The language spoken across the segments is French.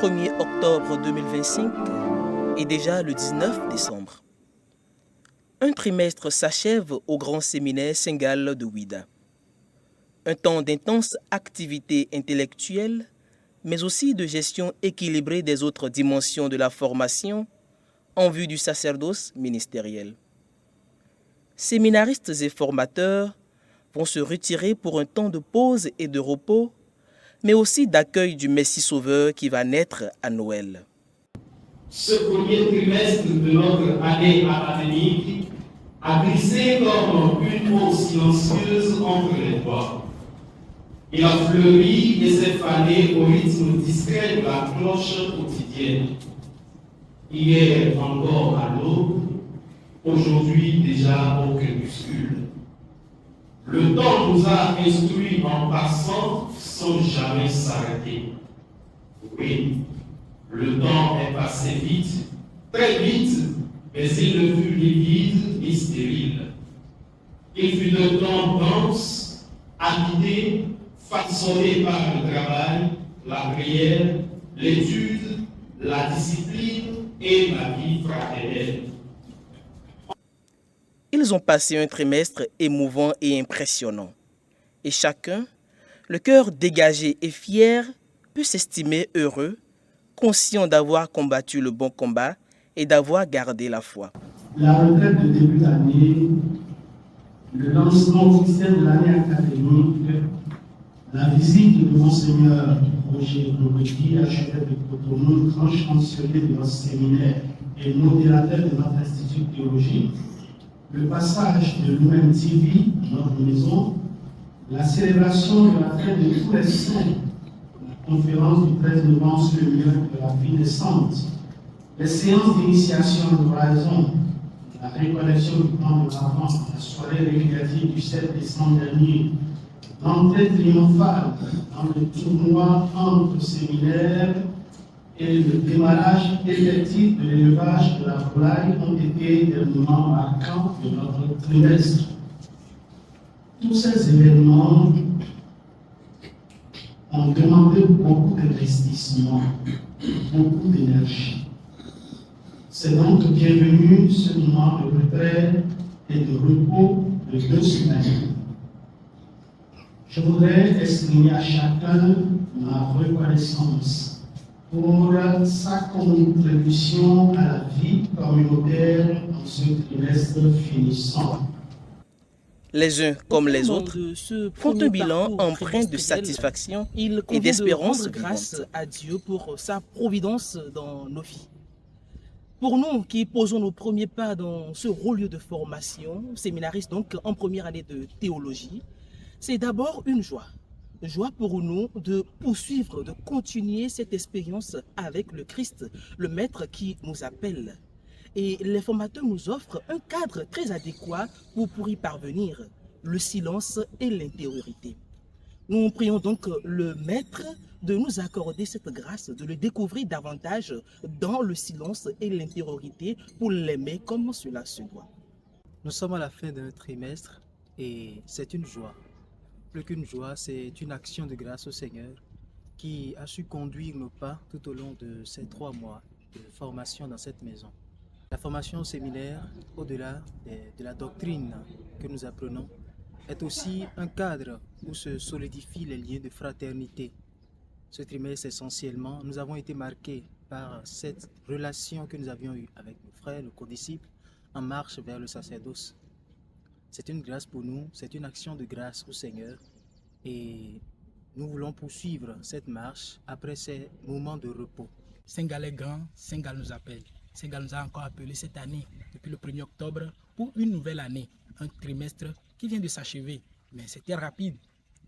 1er octobre 2025 et déjà le 19 décembre. Un trimestre s'achève au grand séminaire Saint-Gall de Ouidah. Un temps d'intense activité intellectuelle, mais aussi de gestion équilibrée des autres dimensions de la formation en vue du sacerdoce ministériel. Séminaristes et formateurs vont se retirer pour un temps de pause et de repos, mais aussi d'accueil du Messie Sauveur qui va naître à Noël. Ce premier trimestre de notre année académique a glissé comme une eau silencieuse entre les doigts. Il a fleuri et s'est fané au rythme discret de la cloche quotidienne. Hier encore à l'aube, aujourd'hui déjà au crépuscule. Le temps nous a instruits en passant sans jamais s'arrêter. Oui, le temps est passé vite, très vite, mais il ne fut ni vide ni stérile. Il fut un temps dense, habité, façonné par le travail, la prière, l'étude, la discipline et la vie fraternelle. Ils ont passé un trimestre émouvant et impressionnant. Et chacun, le cœur dégagé et fier, peut s'estimer heureux, conscient d'avoir combattu le bon combat et d'avoir gardé la foi. La retraite de début d'année, le lancement officiel de l'année académique, la visite de Monseigneur Roger Globeki, archevêque de Cotonou, grand chancelier de notre séminaire et modérateur de notre institut théologique, le passage de l'UMTV, notre maison, la célébration de la fête de tous les saints, la conférence du 13 novembre sur le miracle de la vie naissante, les séances d'initiation de l'oraison, la récollection du temps de l'Avent, la soirée récréative du 7 décembre dernier, l'entrée triomphale dans le tournoi entre séminaires et le démarrage effectif de l'élevage de la volaille ont été des moments marquants de notre trimestre. Tous ces événements ont demandé beaucoup d'investissement, beaucoup d'énergie. C'est donc bienvenu ce moment de retraite et de repos de 2 semaines. Je voudrais exprimer à chacun ma reconnaissance pour sa contribution à la vie communautaire en ce trimestre finissant. Les uns comme les autres font un bilan empreint de satisfaction et d'espérance vivante. Grâce à Dieu pour sa providence dans nos vies. Pour nous qui posons nos premiers pas dans ce haut lieu de formation, séminaristes donc en première année de théologie, c'est d'abord une joie. Joie pour nous de poursuivre, de continuer cette expérience avec le Christ, le Maître qui nous appelle. Et les formateurs nous offrent un cadre très adéquat pour y parvenir, le silence et l'intériorité. Nous prions donc le Maître de nous accorder cette grâce, de le découvrir davantage dans le silence et l'intériorité pour l'aimer comme cela se doit. Nous sommes à la fin d'un trimestre et c'est une joie. Plus qu'une joie, c'est une action de grâce au Seigneur qui a su conduire nos pas tout au long de ces 3 mois de formation dans cette maison. La formation au séminaire, au-delà de la doctrine que nous apprenons, est aussi un cadre où se solidifient les liens de fraternité. Ce trimestre, essentiellement, nous avons été marqués par cette relation que nous avions eue avec nos frères, nos condisciples, en marche vers le sacerdoce. C'est une grâce pour nous, c'est une action de grâce au Seigneur et nous voulons poursuivre cette marche après ces moments de repos. Saint-Gall est grand, Saint-Gall nous appelle. Saint-Gall nous a encore appelé cette année, depuis le 1er octobre, pour une nouvelle année, un trimestre qui vient de s'achever, mais c'était rapide.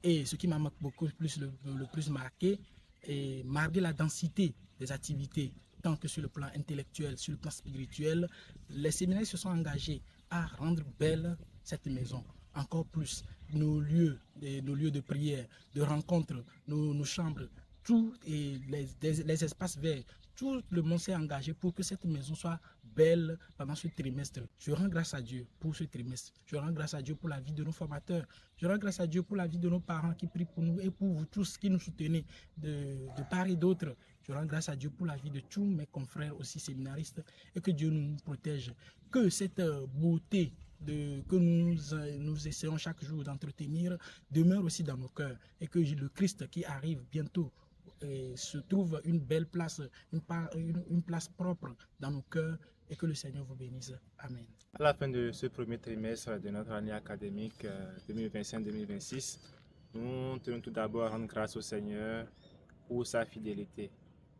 Et ce qui m'a beaucoup le plus marqué, est malgré la densité des activités, tant que sur le plan intellectuel, sur le plan spirituel, les séminaires se sont engagés à rendre belle cette maison, encore plus nos lieux de prière, de rencontre, nos chambres, tous les espaces verts, tout le monde s'est engagé pour que cette maison soit belle pendant ce trimestre. Je rends grâce à Dieu pour ce trimestre. Je rends grâce à Dieu pour la vie de nos formateurs. Je rends grâce à Dieu pour la vie de nos parents qui prient pour nous et pour vous tous qui nous soutenez de part et d'autre. Je Je rends grâce à Dieu pour la vie de tous mes confrères aussi séminaristes et que Dieu nous protège. Que cette beauté que nous essayons chaque jour d'entretenir demeure aussi dans nos cœurs et que le Christ qui arrive bientôt se trouve une belle place, une place propre dans nos cœurs et que le Seigneur vous bénisse. Amen. À la fin de ce premier trimestre de notre année académique 2025-2026, nous tenons tout d'abord à rendre grâce au Seigneur pour sa fidélité.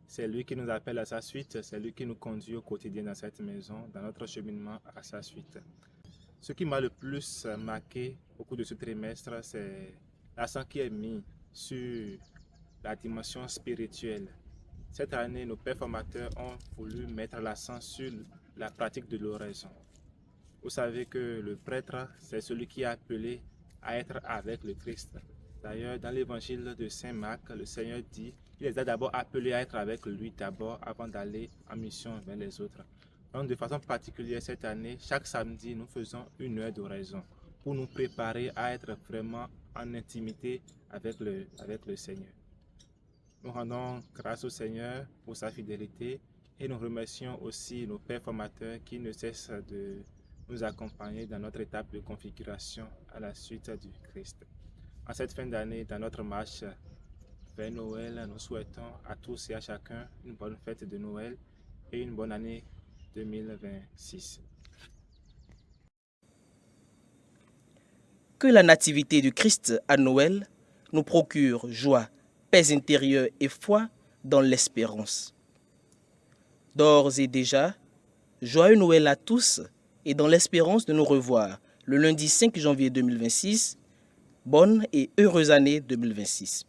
C'est lui qui nous appelle à sa suite, c'est lui qui nous conduit au quotidien dans cette maison, dans notre cheminement à sa suite. Ce qui m'a le plus marqué au cours de ce trimestre, c'est l'accent qui est mis sur la dimension spirituelle. Cette année, nos pères formateurs ont voulu mettre l'accent sur la pratique de l'oraison. Vous savez que le prêtre, c'est celui qui est appelé à être avec le Christ. D'ailleurs, dans l'évangile de Saint Marc, le Seigneur dit qu'il les a d'abord appelés à être avec lui d'abord avant d'aller en mission vers les autres. Donc, de façon particulière cette année, chaque samedi, nous faisons une heure d'oraison pour nous préparer à être vraiment en intimité avec le Seigneur. Nous rendons grâce au Seigneur pour sa fidélité et nous remercions aussi nos pères formateurs qui ne cessent de nous accompagner dans notre étape de configuration à la suite du Christ. En cette fin d'année, dans notre marche vers Noël, nous souhaitons à tous et à chacun une bonne fête de Noël et une bonne année 2026. Que la nativité du Christ à Noël nous procure joie, paix intérieure et foi dans l'espérance. D'ores et déjà, joyeux Noël à tous et dans l'espérance de nous revoir le lundi 5 janvier 2026. Bonne et heureuse année 2026.